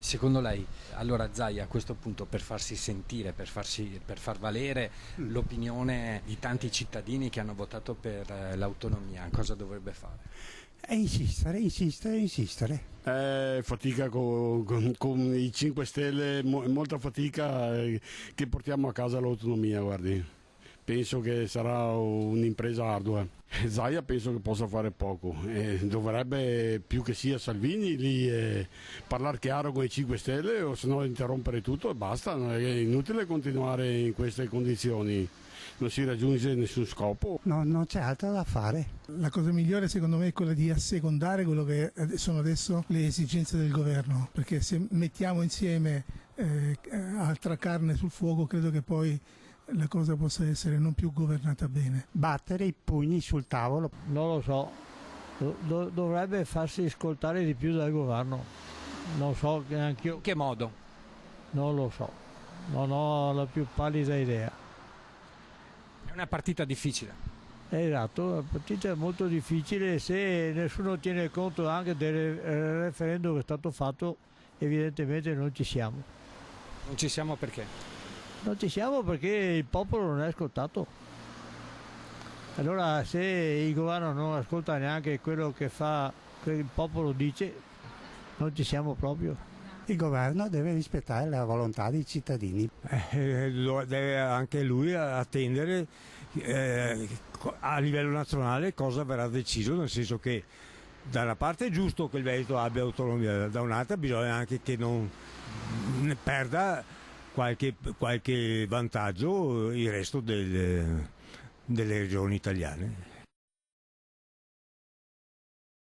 Secondo lei, allora Zaia a questo punto per farsi sentire, per far valere l'opinione di tanti cittadini che hanno votato per l'autonomia, cosa dovrebbe fare? E insistere, insistere, insistere. Fatica con i 5 Stelle, molta fatica che portiamo a casa l'autonomia, guardi. Penso che sarà un'impresa ardua. Zaia penso che possa fare poco, dovrebbe più che sia Salvini lì parlare chiaro con i 5 Stelle o se no interrompere tutto e basta, è inutile continuare in queste condizioni, non si raggiunge nessun scopo. No, non c'è altro da fare. La cosa migliore secondo me è quella di assecondare quello che sono adesso le esigenze del governo, perché se mettiamo insieme altra carne sul fuoco credo che poi la cosa possa essere non più governata bene. Battere i pugni sul tavolo. Non lo so, dovrebbe farsi ascoltare di più dal governo. Non so neanche io. In che modo? Non lo so, non ho la più pallida idea. È una partita difficile. Esatto, la partita è molto difficile, se nessuno tiene conto anche del referendum che è stato fatto, evidentemente non ci siamo. Non ci siamo perché? Non ci siamo perché il popolo non è ascoltato. Allora se il governo non ascolta neanche quello che il popolo dice, non ci siamo proprio. Il governo deve rispettare la volontà dei cittadini. Deve anche lui attendere a livello nazionale cosa verrà deciso, nel senso che da una parte è giusto che il Veneto abbia autonomia, da un'altra bisogna anche che non ne perda qualche vantaggio il resto delle regioni italiane.